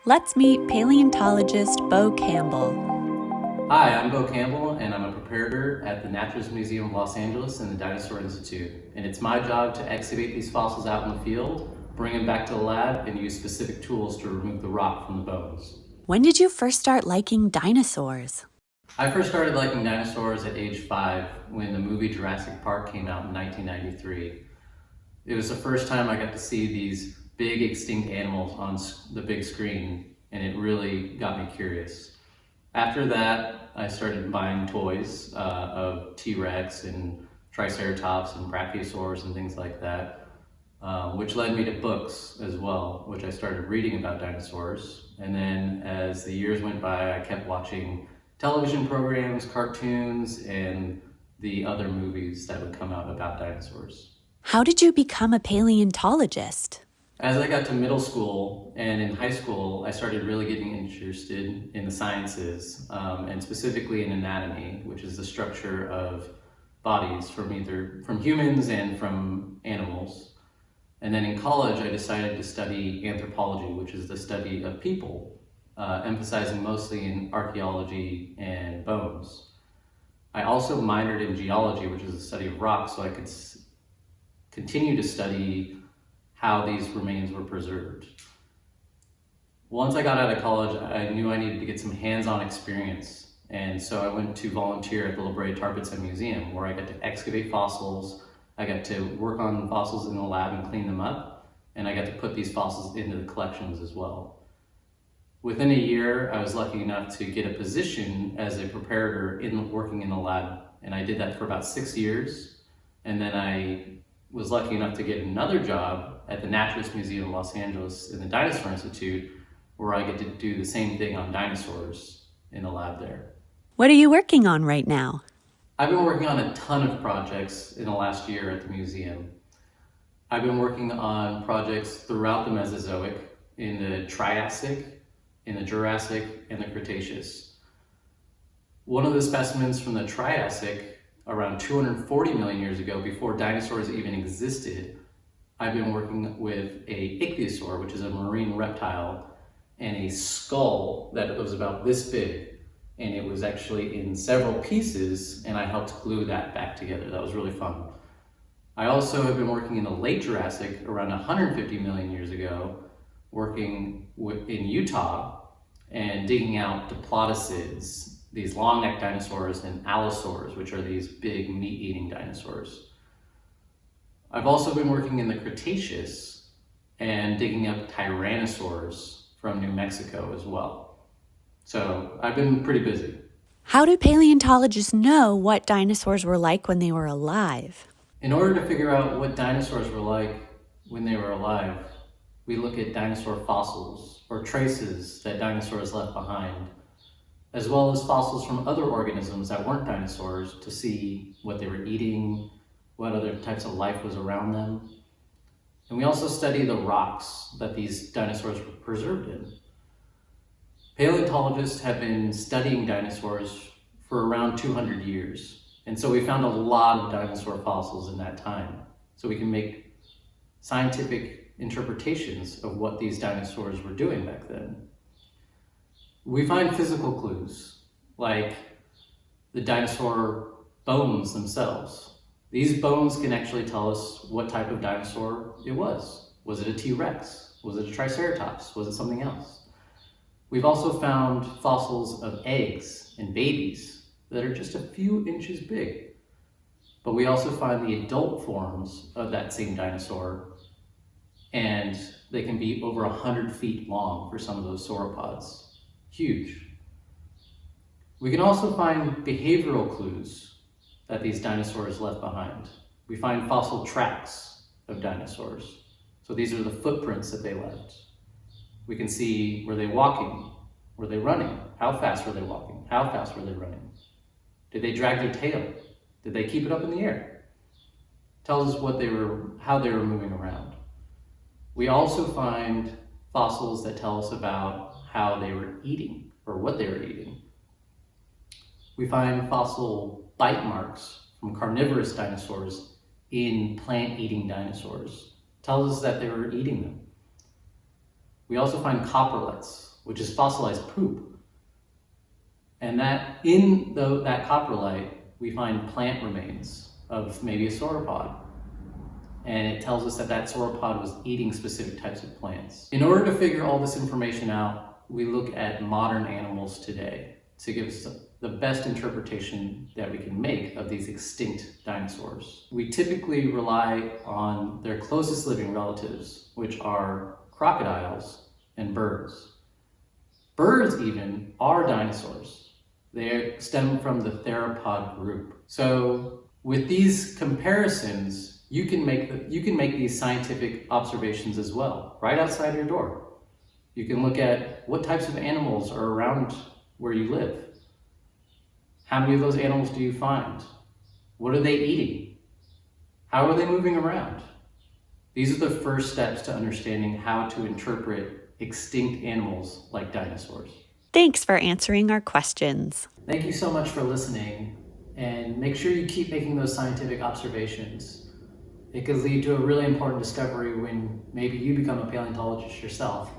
Let's meet paleontologist Beau Campbell. Hi, I'm Beau Campbell, and I'm a preparator at the Naturalist Museum of Los Angeles and the Dinosaur Institute. And it's my job to excavate these fossils out in the field, bring them back to the lab, and use specific tools to remove the rock from the bones. When did you first start liking dinosaurs? I first started liking dinosaurs at age 5 when the movie Jurassic Park came out in 1993. It was the first time I got to see these big extinct animals on the big screen, and it really got me curious. After that, I started buying toys of T-Rex and Triceratops and Brachiosaurs and things like that, which led me to books as well, which I started reading about dinosaurs. And then as the years went by, I kept watching television programs, cartoons, and the other movies that would come out about dinosaurs. How did you become a paleontologist? As I got to middle school and in high school, I started really getting interested in the sciences, and specifically in anatomy, which is the structure of bodies from humans and from animals. And then in college, I decided to study anthropology, which is the study of people, emphasizing mostly in archaeology and bones. I also minored in geology, which is the study of rocks, so I could continue to study how these remains were preserved. Once I got out of college, I knew I needed to get some hands-on experience. And so I went to volunteer at the La Brea Tar Pits Museum, where I got to excavate fossils. I got to work on fossils in the lab and clean them up. And I got to put these fossils into the collections as well. Within a year, I was lucky enough to get a position as a preparator working in the lab. And I did that for about 6 years. And then I was lucky enough to get another job at the Naturalist Museum of Los Angeles in the Dinosaur Institute, where I get to do the same thing on dinosaurs in the lab there. What are you working on right now? I've been working on a ton of projects in the last year at the museum. I've been working on projects throughout the Mesozoic, in the Triassic, in the Jurassic, and the Cretaceous. One of the specimens from the Triassic, around 240 million years ago, before dinosaurs even existed, I've been working with a ichthyosaur, which is a marine reptile, and a skull that was about this big. And it was actually in several pieces, and I helped glue that back together. That was really fun. I also have been working in the late Jurassic, around 150 million years ago, working in Utah and digging out diplodocids, these long-necked dinosaurs, and allosaurs, which are these big meat-eating dinosaurs. I've also been working in the Cretaceous and digging up tyrannosaurs from New Mexico as well. So I've been pretty busy. How do paleontologists know what dinosaurs were like when they were alive? In order to figure out what dinosaurs were like when they were alive, we look at dinosaur fossils or traces that dinosaurs left behind, as well as fossils from other organisms that weren't dinosaurs to see what they were eating, what other types of life was around them. And we also study the rocks that these dinosaurs were preserved in. Paleontologists have been studying dinosaurs for around 200 years. And so we found a lot of dinosaur fossils in that time. So we can make scientific interpretations of what these dinosaurs were doing back then. We find physical clues, like the dinosaur bones themselves. These bones can actually tell us what type of dinosaur it was. Was it a T-Rex? Was it a Triceratops? Was it something else? We've also found fossils of eggs and babies that are just a few inches big. But we also find the adult forms of that same dinosaur, and they can be over 100 feet long for some of those sauropods. Huge. We can also find behavioral clues that these dinosaurs left behind. We find fossil tracks of dinosaurs. So these are the footprints that they left. We can see, were they walking? Were they running? How fast were they walking? How fast were they running? Did they drag their tail? Did they keep it up in the air? Tells us how they were moving around. We also find fossils that tell us about how they were eating or what they were eating. We find fossil bite marks from carnivorous dinosaurs in plant-eating dinosaurs. Tells us that they were eating them. We also find coproliths, which is fossilized poop. And that in that coprolite, we find plant remains of maybe a sauropod. And it tells us that that sauropod was eating specific types of plants. In order to figure all this information out, we look at modern animals today to give us the best interpretation that we can make of these extinct dinosaurs. We typically rely on their closest living relatives, which are crocodiles and birds. Birds even are dinosaurs. They stem from the theropod group. So with these comparisons, you can make these scientific observations as well, right outside your door. You can look at what types of animals are around where you live. How many of those animals do you find? What are they eating? How are they moving around? These are the first steps to understanding how to interpret extinct animals like dinosaurs. Thanks for answering our questions. Thank you so much for listening, and make sure you keep making those scientific observations. It could lead to a really important discovery when maybe you become a paleontologist yourself.